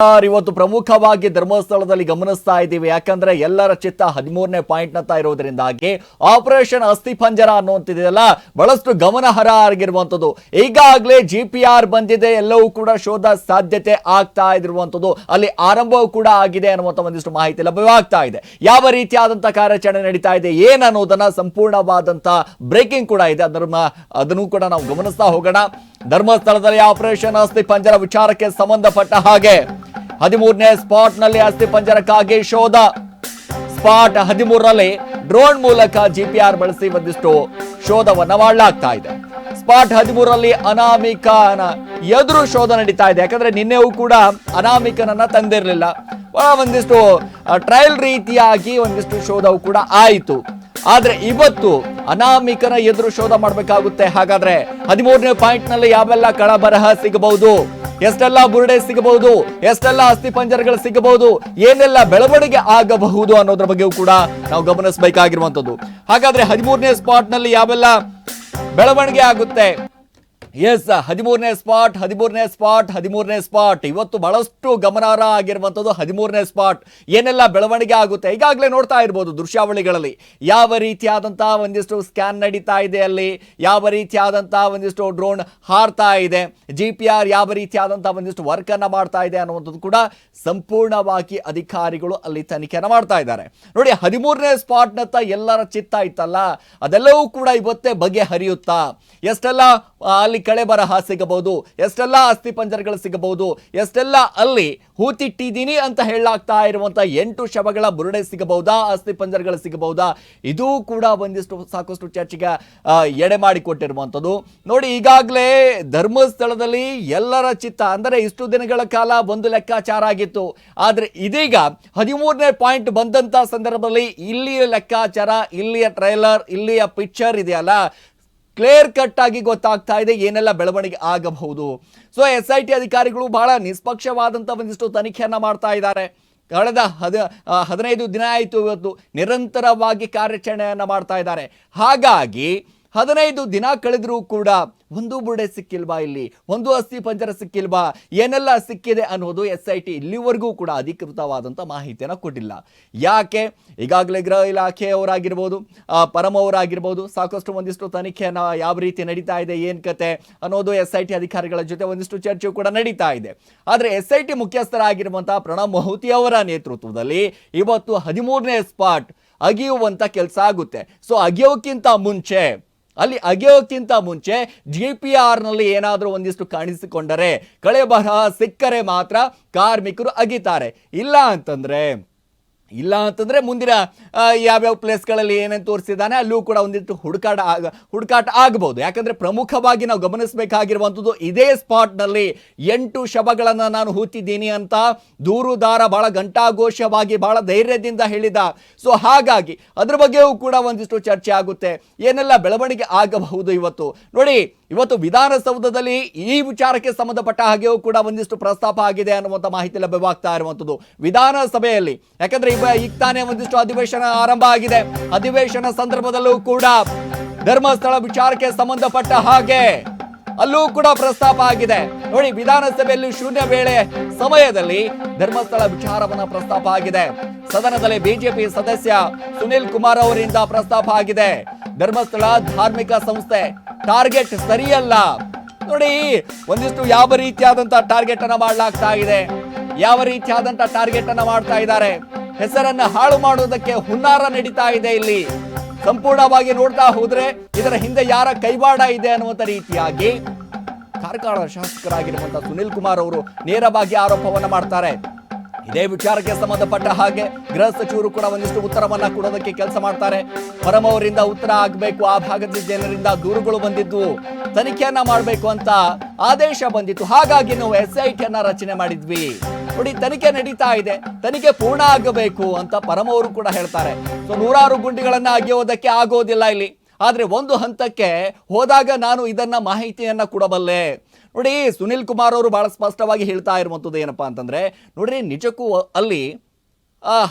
ಇವತ್ತು ಪ್ರಮುಖವಾಗಿ ಧರ್ಮಸ್ಥಳದಲ್ಲಿ ಗಮನಿಸ್ತಾ ಇದ್ದೀವಿ. ಯಾಕಂದ್ರೆ ಎಲ್ಲರ ಚಿತ್ತ 13ನೇ ಪಾಯಿಂಟ್ ನತ್ತ ಇರೋದ್ರಿಂದಾಗಿ ಆಪರೇಷನ್ ಅಸ್ಥಿಪಂಜರ ಅನ್ನುವಂಥದ್ದೆಲ್ಲ ಬಹಳಷ್ಟು ಗಮನಾರ್ಹ ಆಗಿರುವಂತದ್ದು. ಈಗಾಗಲೇ GPR ಬಂದಿದೆ, ಎಲ್ಲವೂ ಕೂಡ ಶೋಧ ಸಾಧ್ಯತೆ ಆಗ್ತಾ ಇರುವಂತದ್ದು, ಅಲ್ಲಿ ಆರಂಭವೂ ಕೂಡ ಆಗಿದೆ ಅನ್ನುವಂಥ ಒಂದಿಷ್ಟು ಮಾಹಿತಿ ಲಭ್ಯವಾಗ್ತಾ ಇದೆ. ಯಾವ ರೀತಿಯಾದಂತಹ ಕಾರ್ಯಾಚರಣೆ ನಡೀತಾ ಇದೆ ಏನನ್ನೋದನ್ನ ಸಂಪೂರ್ಣವಾದಂತ ಬ್ರೇಕಿಂಗ್ ಕೂಡ ಇದೆ, ಅದನ್ನು ಕೂಡ ನಾವು ಗಮನಿಸ್ತಾ ಹೋಗೋಣ. ಧರ್ಮಸ್ಥಳದಲ್ಲಿ ಆಪರೇಷನ್ ಅಸ್ಥಿಪಂಜರ ವಿಚಾರಕ್ಕೆ ಸಂಬಂಧಪಟ್ಟ ಹಾಗೆ 13ನೇ ಸ್ಪಾಟ್ ನಲ್ಲಿ ಅಸ್ಥಿಪಂಜರಕ್ಕಾಗಿ ಶೋಧ. ಸ್ಪಾಟ್ 13ರಲ್ಲಿ ಡ್ರೋನ್ ಮೂಲಕ GPR ಬಳಸಿ ಒಂದಿಷ್ಟು ಶೋಧವನ್ನ ಮಾಡಲಾಗ್ತಾ ಇದೆ. ಸ್ಪಾಟ್ 13ರಲ್ಲಿ ಅನಾಮಿಕನ ಎದುರು ಶೋಧ ನಡೀತಾ ಇದೆ. ಯಾಕಂದ್ರೆ ನಿನ್ನೆವೂ ಕೂಡ ಅನಾಮಿಕನನ್ನ ತಂದಿರಲಿಲ್ಲ, ಒಂದಿಷ್ಟು ಟ್ರಯಲ್ ರೀತಿಯಾಗಿ ಒಂದಿಷ್ಟು ಶೋಧವು ಕೂಡ ಆಯಿತು. ಆದ್ರೆ ಇವತ್ತು ಅನಾಮಿಕನ ಎದುರು ಶೋಧ ಮಾಡಬೇಕಾಗುತ್ತೆ. ಹಾಗಾದ್ರೆ 13ನೇ ಪಾಯಿಂಟ್ ನಲ್ಲಿ ಯಾವೆಲ್ಲ ಕಳಬರಹ ಸಿಗಬಹುದು, ಎಷ್ಟೆಲ್ಲ ಬುರುಡೆ ಸಿಗಬಹುದು, ಎಷ್ಟೆಲ್ಲ ಅಸ್ಥಿಪಂಜರಗಳು ಸಿಗಬಹುದು, ಏನೆಲ್ಲ ಬೆಳವಣಿಗೆ ಆಗಬಹುದು ಅನ್ನೋದ್ರ ಬಗ್ಗೆಯೂ ಕೂಡ ನಾವು ಗಮನಿಸಬೇಕಾಗಿರುವಂತದ್ದು. ಹಾಗಾದ್ರೆ 13ನೇ ಸ್ಪಾಟ್ ನಲ್ಲಿ ಯಾವೆಲ್ಲ ಬೆಳವಣಿಗೆ ಆಗುತ್ತೆ? ಎಸ್, 13ನೇ ಸ್ಪಾಟ್ ಇವತ್ತು ಬಹಳಷ್ಟು ಗಮನಾರ್ಹ ಆಗಿರುವಂತದ್ದು. 13ನೇ ಸ್ಪಾಟ್ ಏನೆಲ್ಲ ಬೆಳವಣಿಗೆ ಆಗುತ್ತೆ ಈಗಾಗಲೇ ನೋಡ್ತಾ ಇರಬಹುದು ದೃಶ್ಯಾವಳಿಗಳಲ್ಲಿ. ಯಾವ ರೀತಿಯಾದಂತಹ ಒಂದಿಷ್ಟು ಸ್ಕ್ಯಾನ್ ನಡೀತಾ ಇದೆ, ಅಲ್ಲಿ ಯಾವ ರೀತಿಯಾದಂತಹ ಒಂದಿಷ್ಟು ಡ್ರೋನ್ ಹಾರ್ತಾ ಇದೆ, GPR ಯಾವ ರೀತಿಯಾದಂತಹ ಒಂದಿಷ್ಟು ವರ್ಕ್ ಅನ್ನ ಮಾಡ್ತಾ ಇದೆ ಅನ್ನುವಂಥದ್ದು ಕೂಡ ಸಂಪೂರ್ಣವಾಗಿ ಅಧಿಕಾರಿಗಳು ಅಲ್ಲಿ ತನಿಖೆಯನ್ನು ಮಾಡ್ತಾ ಇದ್ದಾರೆ. ನೋಡಿ, 13ನೇ ಸ್ಪಾಟ್ ನತ್ತ ಎಲ್ಲರ ಚಿತ್ತ ಇತ್ತಲ್ಲ, ಅದೆಲ್ಲವೂ ಕೂಡ ಇವತ್ತೇ ಬಗೆಹರಿಯುತ್ತಾ. ಎಷ್ಟೆಲ್ಲ ಅಲ್ಲಿ ಕಳೆ ಬರಹ ಸಿಗಬಹುದು, ಎಷ್ಟೆಲ್ಲ ಅಸ್ಥಿಪಂಜರಗಳು ಸಿಗಬಹುದು, ಎಷ್ಟೆಲ್ಲ ಅಲ್ಲಿ ಹೂತಿಟ್ಟಿದ್ದೀನಿ ಅಂತ ಹೇಳಲಾಗ್ತಾ ಇರುವಂತ 8 ಶವಗಳ ಬುರುಡೆ ಸಿಗಬಹುದಾ, ಅಸ್ಥಿಪಂಜರಗಳು ಸಿಗಬಹುದಾ, ಇದು ಕೂಡ ಒಂದಿಷ್ಟು ಸಾಕಷ್ಟು ಚರ್ಚೆಗೆ ಎಡೆ ಮಾಡಿಕೊಟ್ಟಿರುವಂಥದ್ದು. ನೋಡಿ, ಈಗಾಗಲೇ ಧರ್ಮಸ್ಥಳದಲ್ಲಿ ಎಲ್ಲರ ಚಿತ್ತ ಅಂದರೆ ಇಷ್ಟು ದಿನಗಳ ಕಾಲ ಒಂದು ಲೆಕ್ಕಾಚಾರ ಆಗಿತ್ತು. ಆದ್ರೆ ಇದೀಗ 13ನೇ ಪಾಯಿಂಟ್ ಬಂದಂತ ಸಂದರ್ಭದಲ್ಲಿ ಇಲ್ಲಿಯ ಲೆಕ್ಕಾಚಾರ, ಇಲ್ಲಿಯ ಟ್ರೈಲರ್, ಇಲ್ಲಿಯ ಪಿಕ್ಚರ್ ಇದೆಯಲ್ಲ, ಕ್ಲಿಯರ್ ಕಟ್ ಆಗಿ ಗೊತ್ತಾಗ್ತಾ ಇದೆ ಏನೆಲ್ಲ ಬೆಳವಣಿಗೆ ಆಗಬಹುದು. ಸೊ SIT ಅಧಿಕಾರಿಗಳು ಬಹಳ ನಿಷ್ಪಕ್ಷವಾದಂತ ಒಂದಿಷ್ಟು ತನಿಖೆಯನ್ನ ಮಾಡ್ತಾ ಇದ್ದಾರೆ. ಕಳೆದ 15 ದಿನ ಆಯಿತು, ಇವತ್ತು ನಿರಂತರವಾಗಿ ಕಾರ್ಯಾಚರಣೆಯನ್ನ ಮಾಡ್ತಾ ಇದ್ದಾರೆ. ಹಾಗಾಗಿ 15 ದಿನ ಕಳೆದರೂ ಕೂಡ ಒಂದು ಬುರುಡೆ ಸಿಕ್ಕಿಲ್ವಾ, ಇಲ್ಲಿ ಒಂದು ಅಸ್ಥಿ ಪಂಜರ ಸಿಕ್ಕಿಲ್ವಾ, ಏನೆಲ್ಲ ಸಿಕ್ಕಿದೆ ಅನ್ನೋದು SIT ಇಲ್ಲಿವರೆಗೂ ಕೂಡ ಅಧಿಕೃತವಾದಂಥ ಮಾಹಿತಿಯನ್ನು ಕೊಟ್ಟಿಲ್ಲ. ಯಾಕೆ? ಈಗಾಗಲೇ ಗೃಹ ಇಲಾಖೆಯವರಾಗಿರ್ಬೋದು, ಪರಮವರಾಗಿರ್ಬೋದು, ಸಾಕಷ್ಟು ಒಂದಿಷ್ಟು ತನಿಖೆಯನ್ನು ಯಾವ ರೀತಿ ನಡೀತಾ ಇದೆ, ಏನು ಕತೆ ಅನ್ನೋದು SIT ಅಧಿಕಾರಿಗಳ ಜೊತೆ ಒಂದಿಷ್ಟು ಚರ್ಚೆ ಕೂಡ ನಡೀತಾ ಇದೆ. ಆದರೆ SIT ಮುಖ್ಯಸ್ಥರಾಗಿರುವಂತಹ ಪ್ರಣಬ್ ಮೊಹತಿ ಅವರ ನೇತೃತ್ವದಲ್ಲಿ ಇವತ್ತು 13ನೇ ಸ್ಪಾಟ್ ಅಗಿಯುವಂತ ಕೆಲಸ ಆಗುತ್ತೆ. ಸೊ ಅಗೆಯೋಕ್ಕಿಂತ ಮುಂಚೆ GPR ನಲ್ಲಿ ಏನಾದರೂ ಒಂದಿಷ್ಟು ಕಾಣಿಸಿಕೊಂಡರೆ, ಕಳೆ ಬರಹ ಸಿಕ್ಕರೆ ಮಾತ್ರ ಕಾರ್ಮಿಕರು ಅಗಿತಾರೆ. ಇಲ್ಲ ಅಂತಂದ್ರೆ ಮುಂದಿನ ಯಾವ್ಯಾವ ಪ್ಲೇಸ್ಗಳಲ್ಲಿ ಏನೇನು ತೋರಿಸಿದ್ದಾನೆ ಅಲ್ಲೂ ಕೂಡ ಒಂದಿಷ್ಟು ಹುಡುಕಾಟ ಆಗಬಹುದು. ಯಾಕಂದ್ರೆ ಪ್ರಮುಖವಾಗಿ ನಾವು ಗಮನಿಸಬೇಕಾಗಿರುವಂಥದ್ದು, ಇದೇ ಸ್ಪಾಟ್ನಲ್ಲಿ 8 ಶವಗಳನ್ನು ನಾನು ಹೂತಿದ್ದೀನಿ ಅಂತ ದೂರುದಾರ ಬಹಳ ಘಂಟಾಘೋಷವಾಗಿ ಬಹಳ ಧೈರ್ಯದಿಂದ ಹೇಳಿದ. ಸೊ ಹಾಗಾಗಿ ಅದ್ರ ಬಗ್ಗೆಯೂ ಕೂಡ ಒಂದಿಷ್ಟು ಚರ್ಚೆ ಆಗುತ್ತೆ, ಏನೆಲ್ಲ ಬೆಳವಣಿಗೆ ಆಗಬಹುದು. ಇವತ್ತು ವಿಧಾನಸೌಧದಲ್ಲಿ ಈ ವಿಚಾರಕ್ಕೆ ಸಂಬಂಧಪಟ್ಟ ಹಾಗೆಯೂ ಕೂಡ ಒಂದಿಷ್ಟು ಪ್ರಸ್ತಾಪ ಆಗಿದೆ ಅನ್ನುವಂಥ ಮಾಹಿತಿ ಲಭ್ಯವಾಗ್ತಾ ಇರುವಂಥದ್ದು ವಿಧಾನಸಭೆಯಲ್ಲಿ. ಯಾಕಂದ್ರೆ ಈಗ ತಾನೇ ಒಂದಿಷ್ಟು ಅಧಿವೇಶನ ಆರಂಭ ಆಗಿದೆ. ಅಧಿವೇಶನ ಸಂದರ್ಭದಲ್ಲೂ ಕೂಡ ಧರ್ಮಸ್ಥಳ ವಿಚಾರಕ್ಕೆ ಸಂಬಂಧಪಟ್ಟ ಹಾಗೆ ಅಲ್ಲೂ ಕೂಡ ಪ್ರಸ್ತಾಪ ಆಗಿದೆ. ನೋಡಿ, ವಿಧಾನಸಭೆಯಲ್ಲಿ ಶೂನ್ಯ ವೇಳೆ ಸಮಯದಲ್ಲಿ ಧರ್ಮಸ್ಥಳ ವಿಚಾರವನ್ನ ಪ್ರಸ್ತಾಪ ಆಗಿದೆ. ಸದನದಲ್ಲಿ ಬಿಜೆಪಿ ಸದಸ್ಯ ಸುನಿಲ್ ಕುಮಾರ್ ಅವರಿಂದ ಪ್ರಸ್ತಾಪ ಆಗಿದೆ. ಧರ್ಮಸ್ಥಳ ಧಾರ್ಮಿಕ ಸಂಸ್ಥೆ ಟಾರ್ಗೆಟ್ ಸರಿಯಲ್ಲ. ನೋಡಿ, ಒಂದಿಷ್ಟು ಯಾವ ರೀತಿಯಾದಂತಹ ಟಾರ್ಗೆಟ್ ಅನ್ನ ಮಾಡಲಾಗ್ತಾ ಇದೆ, ಯಾವ ರೀತಿಯಾದಂತಹ ಟಾರ್ಗೆಟ್ ಅನ್ನ ಮಾಡ್ತಾ ಇದ್ದಾರೆ, ಹೆಸರನ್ನ ಹಾಳು ಮಾಡುವುದಕ್ಕೆ ಹುನ್ನಾರ ನಡೀತಾ ಇದೆ. ಇಲ್ಲಿ ಸಂಪೂರ್ಣವಾಗಿ ನೋಡ್ತಾ ಹೋದ್ರೆ ಇದರ ಹಿಂದೆ ಯಾರ ಕೈವಾಡ ಇದೆ ಅನ್ನುವಂಥ ರೀತಿಯಾಗಿ ಕಾರ್ಕಳ ಶಾಸಕರಾಗಿರುವಂತಹ ಸುನಿಲ್ ಕುಮಾರ್ ಅವರು ನೇರವಾಗಿ ಆರೋಪವನ್ನ ಮಾಡ್ತಾರೆ. ಇದೇ ವಿಚಾರಕ್ಕೆ ಸಂಬಂಧಪಟ್ಟ ಹಾಗೆ ಗೃಹ ಸಚಿವರು ಕೂಡ ಒಂದಿಷ್ಟು ಉತ್ತರವನ್ನ ಕೊಡೋದಕ್ಕೆ ಕೆಲಸ ಮಾಡ್ತಾರೆ. ಪರಮವರಿಂದ ಉತ್ತರ ಆಗಬೇಕು, ಆ ಭಾಗದ ಜನರಿಂದ ದೂರುಗಳು ಬಂದಿದ್ವು, ತನಿಖೆಯನ್ನ ಮಾಡಬೇಕು ಅಂತ ಆದೇಶ ಬಂದಿತ್ತು. ಹಾಗಾಗಿ ನಾವು SIT ಅನ್ನ ರಚನೆ ಮಾಡಿದ್ವಿ. ನೋಡಿ, ತನಿಖೆ ನಡೀತಾ ಇದೆ, ತನಿಖೆ ಪೂರ್ಣ ಆಗಬೇಕು ಅಂತ ಪರಮವರು ಕೂಡ ಹೇಳ್ತಾರೆ. ಸೊ 100 ಗುಂಡಿಗಳನ್ನ ಅಗೆಯೋದಕ್ಕೆ ಆಗೋದಿಲ್ಲ ಇಲ್ಲಿ. ಆದ್ರೆ ಒಂದು ಹಂತಕ್ಕೆ ಹೋದಾಗ ನಾನು ಇದನ್ನ ಮಾಹಿತಿಯನ್ನ ಕೊಡಬಲ್ಲೆ. ನೋಡಿ, ಸುನಿಲ್ ಕುಮಾರ್ ಅವರು ಬಹಳ ಸ್ಪಷ್ಟವಾಗಿ ಹೇಳ್ತಾ ಇರುವಂಥದ್ದು ಏನಪ್ಪಾ ಅಂತಂದ್ರೆ, ನೋಡ್ರಿ, ನಿಜಕ್ಕೂ ಅಲ್ಲಿ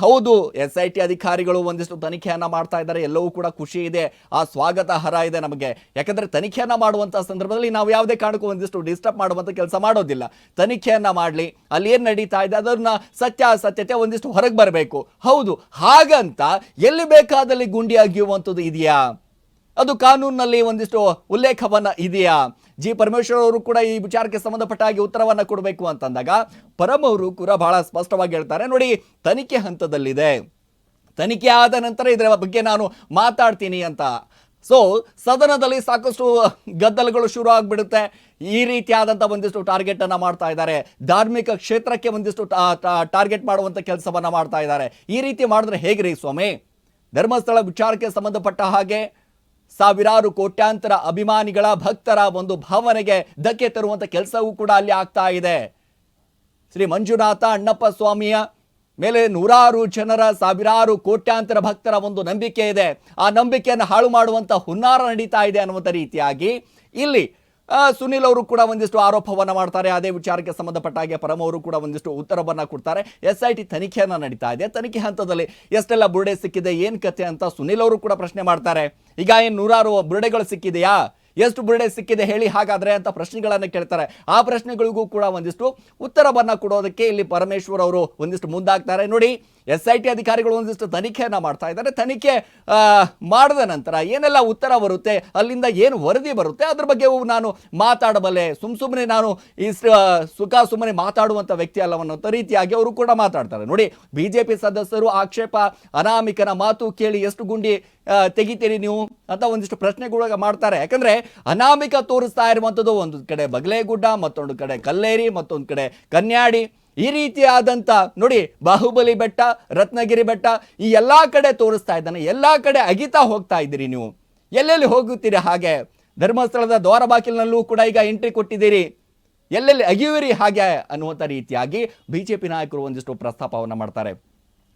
ಹೌದು, SIT ಅಧಿಕಾರಿಗಳು ಒಂದಿಷ್ಟು ತನಿಖೆಯನ್ನ ಮಾಡ್ತಾ ಇದ್ದಾರೆ, ಎಲ್ಲವೂ ಕೂಡ ಖುಷಿ ಇದೆ, ಆ ಸ್ವಾಗತಾರ್ಹ ಇದೆ ನಮಗೆ. ಯಾಕಂದ್ರೆ ತನಿಖೆಯನ್ನ ಮಾಡುವಂತಹ ಸಂದರ್ಭದಲ್ಲಿ ನಾವು ಯಾವುದೇ ಕಾರಣಕ್ಕೂ ಒಂದಿಷ್ಟು ಡಿಸ್ಟರ್ಬ್ ಮಾಡುವಂತ ಕೆಲಸ ಮಾಡೋದಿಲ್ಲ. ತನಿಖೆಯನ್ನ ಮಾಡಲಿ, ಅಲ್ಲಿ ಏನ್ ನಡೀತಾ ಇದೆ ಅದನ್ನ ಸತ್ಯಾಸತ್ಯತೆ ಒಂದಿಷ್ಟು ಹೊರಗೆ ಬರಬೇಕು. ಹೌದು, ಹಾಗಂತ ಎಲ್ಲಿ ಬೇಕಾದಲ್ಲಿ ಗುಂಡಿ ಅಗಿಯುವಂಥದ್ದು ಇದೆಯಾ? ಅದು ಕಾನೂನಿನಲ್ಲಿ ಒಂದಿಷ್ಟು ಉಲ್ಲೇಖವನ್ನ ಇದೆಯಾ? ಜಿ ಪರಮೇಶ್ವರ್ ಅವರು ಕೂಡ ಈ ವಿಚಾರಕ್ಕೆ ಸಂಬಂಧಪಟ್ಟ ಹಾಗೆ ಉತ್ತರವನ್ನ ಕೊಡಬೇಕು ಅಂತಂದಾಗ ಪರಮ್ ಅವರು ಕೂಡ ಬಹಳ ಸ್ಪಷ್ಟವಾಗಿ ಹೇಳ್ತಾರೆ, ನೋಡಿ ತನಿಖೆ ಹಂತದಲ್ಲಿದೆ, ತನಿಖೆ ಆದ ನಂತರ ಇದರ ಬಗ್ಗೆ ನಾನು ಮಾತಾಡ್ತೀನಿ ಅಂತ. ಸೊ ಸದನದಲ್ಲಿ ಸಾಕಷ್ಟು ಗದ್ದಲಗಳು ಶುರು ಆಗ್ಬಿಡುತ್ತೆ. ಈ ರೀತಿಯಾದಂಥ ಒಂದಿಷ್ಟು ಟಾರ್ಗೆಟ್ ಅನ್ನ ಮಾಡ್ತಾ ಇದ್ದಾರೆ, ಧಾರ್ಮಿಕ ಕ್ಷೇತ್ರಕ್ಕೆ ಒಂದಿಷ್ಟು ಟಾರ್ಗೆಟ್ ಮಾಡುವಂತ ಕೆಲಸವನ್ನ ಮಾಡ್ತಾ ಇದ್ದಾರೆ. ಈ ರೀತಿ ಮಾಡಿದ್ರೆ ಹೇಗ್ರಿ ಸ್ವಾಮಿ? ಧರ್ಮಸ್ಥಳ ವಿಚಾರಕ್ಕೆ ಸಂಬಂಧಪಟ್ಟ ಹಾಗೆ ಸಾವಿರಾರು ಕೋಟ್ಯಾಂತರ ಅಭಿಮಾನಿಗಳ ಭಕ್ತರ ಒಂದು ಭಾವನೆಗೆ ಧಕ್ಕೆ ತರುವಂತ ಕೆಲಸವೂ ಕೂಡ ಅಲ್ಲಿ ಆಗ್ತಾ ಇದೆ. ಶ್ರೀ ಮಂಜುನಾಥ ಅಣ್ಣಪ್ಪ ಸ್ವಾಮಿಯ ಮೇಲೆ ನೂರಾರು ಜನರ, ಸಾವಿರಾರು ಕೋಟ್ಯಾಂತರ ಭಕ್ತರ ಒಂದು ನಂಬಿಕೆ ಇದೆ. ಆ ನಂಬಿಕೆಯನ್ನು ಹಾಳು ಮಾಡುವಂತ ಹುನ್ನಾರ ನಡೀತಾ ಇದೆ ಅನ್ನುವಂಥ ರೀತಿಯಾಗಿ ಇಲ್ಲಿ ಸುನಿಲ್ ಅವರು ಕೂಡ ಒಂದಿಷ್ಟು ಆರೋಪವನ್ನ ಮಾಡ್ತಾರೆ. ಅದೇ ವಿಚಾರಕ್ಕೆ ಸಂಬಂಧಪಟ್ಟ ಹಾಗೆ ಪರಮ್ ಅವರು ಕೂಡ ಒಂದಿಷ್ಟು ಉತ್ತರವನ್ನ ಕೊಡ್ತಾರೆ. SIT ತನಿಖೆಯನ್ನ ನಡೀತಾ ಇದೆ, ತನಿಖೆ ಹಂತದಲ್ಲಿ ಎಷ್ಟೆಲ್ಲ ಬುರುಡೆ ಸಿಕ್ಕಿದೆ, ಏನ್ ಕತೆ ಅಂತ ಸುನಿಲ್ ಅವರು ಕೂಡ ಪ್ರಶ್ನೆ ಮಾಡ್ತಾರೆ. ಈಗ ಏನ್ ನೂರಾರು ಬುರುಡೆಗಳು ಸಿಕ್ಕಿದೆಯಾ, ಎಷ್ಟು ಬುರುಡೆ ಸಿಕ್ಕಿದೆ ಹೇಳಿ ಹಾಗಾದ್ರೆ ಅಂತ ಪ್ರಶ್ನೆಗಳನ್ನು ಕೇಳ್ತಾರೆ. ಆ ಪ್ರಶ್ನೆಗಳಿಗೂ ಕೂಡ ಒಂದಿಷ್ಟು ಉತ್ತರವನ್ನ ಕೊಡೋದಕ್ಕೆ ಇಲ್ಲಿ ಪರಮೇಶ್ವರ್ ಅವರು ಒಂದಿಷ್ಟು ಮುಂದಾಗ್ತಾರೆ. ನೋಡಿ, SIT ಅಧಿಕಾರಿಗಳು ಒಂದಿಷ್ಟು ತನಿಖೆಯನ್ನ ಮಾಡ್ತಾ ಇದ್ದಾರೆ. ತನಿಖೆ ಮಾಡಿದ ನಂತರ ಏನೆಲ್ಲ ಉತ್ತರ ಬರುತ್ತೆ, ಅಲ್ಲಿಂದ ಏನು ವರದಿ ಬರುತ್ತೆ, ಅದ್ರ ಬಗ್ಗೆ ನಾನು ಮಾತಾಡಬಲ್ಲೆ. ಸುಮ್ಮನೆ ನಾನು ಈ ಸುಮ್ಮನೆ ಮಾತಾಡುವಂತ ವ್ಯಕ್ತಿ ಅಲ್ಲವನ್ನೋ ರೀತಿಯಾಗಿ ಅವರು ಕೂಡ ಮಾತಾಡ್ತಾರೆ. ನೋಡಿ, ಬಿಜೆಪಿ ಸದಸ್ಯರು ಆಕ್ಷೇಪ, ಅನಾಮಿಕನ ಮಾತು ಕೇಳಿ ಎಷ್ಟು ಗುಂಡಿ ತೆಗಿತೀರಿ ನೀವು ಅಂತ ಒಂದಿಷ್ಟು ಪ್ರಶ್ನೆಗಳು ಮಾಡ್ತಾರೆ. ಯಾಕಂದ್ರೆ ಅನಾಮಿಕ ತೋರಿಸ್ತಾ ಇರುವಂಥದ್ದು ಒಂದು ಕಡೆ ಬಗಲೇಗುಡ್ಡ, ಮತ್ತೊಂದು ಕಡೆ ಕಲ್ಲೇರಿ, ಮತ್ತೊಂದು ಕಡೆ ಕನ್ಯಾಡಿ, ಈ ರೀತಿಯಾದಂಥ ನೋಡಿ ಬಾಹುಬಲಿ ಬೆಟ್ಟ, ರತ್ನಗಿರಿ ಬೆಟ್ಟ, ಈ ಎಲ್ಲಾ ಕಡೆ ತೋರಿಸ್ತಾ ಇದ್ದಾನೆ. ಎಲ್ಲಾ ಕಡೆ ಅಗಿತಾ ಹೋಗ್ತಾ ಇದ್ದೀರಿ ನೀವು, ಎಲ್ಲೆಲ್ಲಿ ಹೋಗುತ್ತೀರಿ? ಹಾಗೆ ಧರ್ಮಸ್ಥಳದ ದ್ವಾರ ಬಾಗಿಲಿನಲ್ಲೂ ಕೂಡ ಈಗ ಎಂಟ್ರಿ ಕೊಟ್ಟಿದ್ದೀರಿ, ಎಲ್ಲೆಲ್ಲಿ ಅಗಿಯುವಿರಿ ಹಾಗೆ ಅನ್ನುವಂಥ ರೀತಿಯಾಗಿ ಬಿಜೆಪಿ ನಾಯಕರು ಒಂದಿಷ್ಟು ಪ್ರಸ್ತಾಪವನ್ನು ಮಾಡ್ತಾರೆ.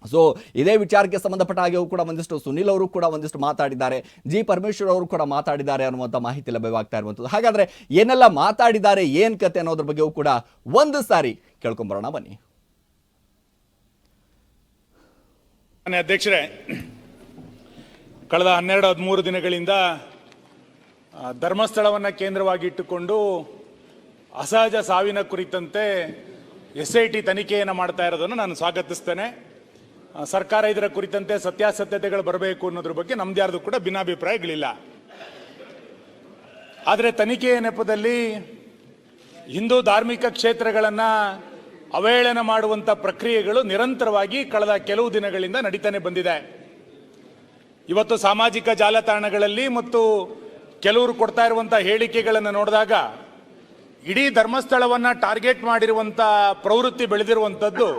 ಸೊ ಇದೇ ವಿಚಾರಕ್ಕೆ ಸಂಬಂಧಪಟ್ಟ ಹಾಗೆಯೂ ಕೂಡ ಒಂದಿಷ್ಟು ಸುನಿಲ್ ಅವರು ಕೂಡ ಒಂದಿಷ್ಟು ಮಾತಾಡಿದ್ದಾರೆ, ಜಿ ಪರಮೇಶ್ವರ್ ಅವರು ಕೂಡ ಮಾತಾಡಿದ್ದಾರೆ ಅನ್ನುವಂಥ ಮಾಹಿತಿ ಲಭ್ಯವಾಗ್ತಾ ಇರುವಂಥದ್ದು. ಹಾಗಾದ್ರೆ ಏನೆಲ್ಲ ಮಾತಾಡಿದ್ದಾರೆ, ಏನ್ ಕತೆ ಅನ್ನೋದ್ರ ಬಗ್ಗೆಯೂ ಕೂಡ ಒಂದು ಸಾರಿ ಕೇಳ್ಕೊಂಬರೋಣ ಬನ್ನಿ. ಅಧ್ಯಕ್ಷರೇ, ಕಳೆದ 12-13 ದಿನಗಳಿಂದ ಧರ್ಮಸ್ಥಳವನ್ನು ಕೇಂದ್ರವಾಗಿ ಇಟ್ಟುಕೊಂಡು ಅಸಹಜ ಸಾವಿನ ಕುರಿತಂತೆ SIT ತನಿಖೆಯನ್ನು ಮಾಡ್ತಾ ಇರೋದನ್ನು ನಾನು ಸ್ವಾಗತಿಸ್ತೇನೆ. ಸರ್ಕಾರ ಇದರ ಕುರಿತಂತೆ ಸತ್ಯಾಸತ್ಯತೆಗಳು ಬರಬೇಕು ಅನ್ನೋದ್ರ ಬಗ್ಗೆ ನಮ್ದು ಯಾರ್ದು ಕೂಡ ಭಿನ್ನಾಭಿಪ್ರಾಯಗಳಿಲ್ಲ. ಆದರೆ ತನಿಖೆಯ ನೆಪದಲ್ಲಿ ಹಿಂದೂ ಧಾರ್ಮಿಕ ಕ್ಷೇತ್ರಗಳನ್ನು ಅವಹೇಳನ ಮಾಡುವಂಥ ಪ್ರಕ್ರಿಯೆಗಳು ನಿರಂತರವಾಗಿ ಕಳೆದ ಕೆಲವು ದಿನಗಳಿಂದ ನಡೀತಾನೆ ಬಂದಿದೆ. ಇವತ್ತು ಸಾಮಾಜಿಕ ಜಾಲತಾಣಗಳಲ್ಲಿ ಮತ್ತು ಕೆಲವರು ಕೊಡ್ತಾ ಇರುವಂಥ ಹೇಳಿಕೆಗಳನ್ನು ನೋಡಿದಾಗ ಇಡೀ ಧರ್ಮಸ್ಥಳವನ್ನು ಟಾರ್ಗೆಟ್ ಮಾಡಿರುವಂಥ ಪ್ರವೃತ್ತಿ ಬೆಳೆದಿರುವಂಥದ್ದು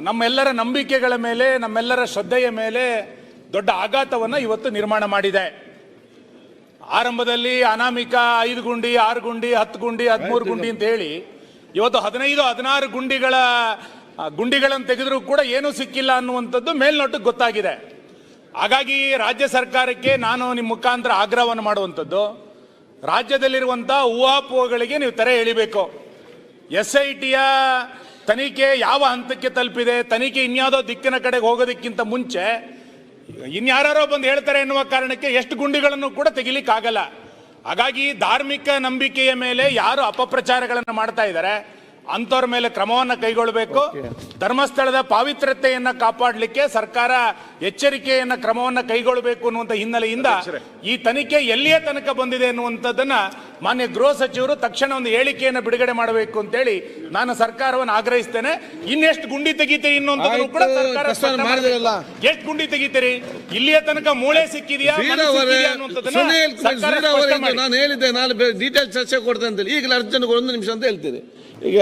ನಮ್ಮೆಲ್ಲರ ನಂಬಿಕೆಗಳ ಮೇಲೆ, ನಮ್ಮೆಲ್ಲರ ಶ್ರದ್ಧೆಯ ಮೇಲೆ ದೊಡ್ಡ ಆಘಾತವನ್ನು ಇವತ್ತು ನಿರ್ಮಾಣ ಮಾಡಿದೆ. ಆರಂಭದಲ್ಲಿ ಅನಾಮಿಕ 5 ಗುಂಡಿ, 6 ಗುಂಡಿ, 10 ಗುಂಡಿ, 13 ಗುಂಡಿ ಅಂತ ಹೇಳಿ ಇವತ್ತು 15-16 ಗುಂಡಿಗಳನ್ನು ತೆಗೆದರೂ ಕೂಡ ಏನೂ ಸಿಕ್ಕಿಲ್ಲ ಅನ್ನುವಂಥದ್ದು ಮೇಲ್ನೋಟಕ್ಕೆ ಗೊತ್ತಾಗಿದೆ. ಹಾಗಾಗಿ ರಾಜ್ಯ ಸರ್ಕಾರಕ್ಕೆ ನಾನು ನಿಮ್ಮ ಮುಖಾಂತರ ಆಗ್ರಹವನ್ನು ಮಾಡುವಂಥದ್ದು, ರಾಜ್ಯದಲ್ಲಿರುವಂಥ ಊಹಾಪೋಹಗಳಿಗೆ ನೀವು ತೆರೆ ಎಳಿಬೇಕು. SITಯ ತನಿಖೆ ಯಾವ ಹಂತಕ್ಕೆ ತಲುಪಿದೆ, ತನಿಖೆ ಇನ್ಯಾವುದೋ ದಿಕ್ಕಿನ ಕಡೆಗೆ ಹೋಗೋದಕ್ಕಿಂತ ಮುಂಚೆ ಇನ್ಯಾರೋ ಬಂದು ಹೇಳ್ತಾರೆ ಎನ್ನುವ ಕಾರಣಕ್ಕೆ ಎಷ್ಟು ಗುಂಡಿಗಳನ್ನು ಕೂಡ ತೆಗಿಲಿಕ್ಕಾಗಲ್ಲ. ಹಾಗಾಗಿ ಧಾರ್ಮಿಕ ನಂಬಿಕೆಯ ಮೇಲೆ ಯಾರು ಅಪಪ್ರಚಾರಗಳನ್ನು ಮಾಡ್ತಾ ಇದ್ದಾರೆ ಅಂಥವ್ರ ಮೇಲೆ ಕ್ರಮವನ್ನು ಕೈಗೊಳ್ಳಬೇಕು. ಧರ್ಮಸ್ಥಳದ ಪಾವಿತ್ರ್ಯತೆಯನ್ನು ಕಾಪಾಡಲಿಕ್ಕೆ ಸರ್ಕಾರ ಎಚ್ಚರಿಕೆಯನ್ನ ಕ್ರಮವನ್ನು ಕೈಗೊಳ್ಳಬೇಕು ಅನ್ನುವಂಥ ಹಿನ್ನೆಲೆಯಿಂದ ಈ ತನಿಖೆ ಎಲ್ಲಿಯ ತನಕ ಬಂದಿದೆ ಅನ್ನುವಂಥದ್ದನ್ನ ಮಾನ್ಯ ಗೃಹ ಸಚಿವರು ತಕ್ಷಣ ಒಂದು ಹೇಳಿಕೆಯನ್ನು ಬಿಡುಗಡೆ ಮಾಡಬೇಕು ಅಂತೇಳಿ ನಾನು ಸರ್ಕಾರವನ್ನು ಆಗ್ರಹಿಸ್ತೇನೆ. ಇನ್ನೆಷ್ಟು ಗುಂಡಿ ತೆಗಿತೀರಿ ಇನ್ನೊಂದನ್ನು ಕೂಡ ಸರ್ಕಾರ ಎಷ್ಟು ಗುಂಡಿ ತೆಗಿತೀರಿ, ಇಲ್ಲಿಯ ತನಕ ಮೂಳೆ ಸಿಕ್ಕಿದೆಯಾ ನಾನು ಹೇಳಿದ್ದೆ, ನಾನು ಡೀಟೇಲ್ಸ್ ಚರ್ಚೆ ಕೊಡ್ತೇನೆ ಅಂತೇಳಿ ಈಗಲೇ ಅರ್ಜೆಂಟ್ 1 ನಿಮಿಷ ಅಂತ ಹೇಳ್ತೀರಿ. ಈಗ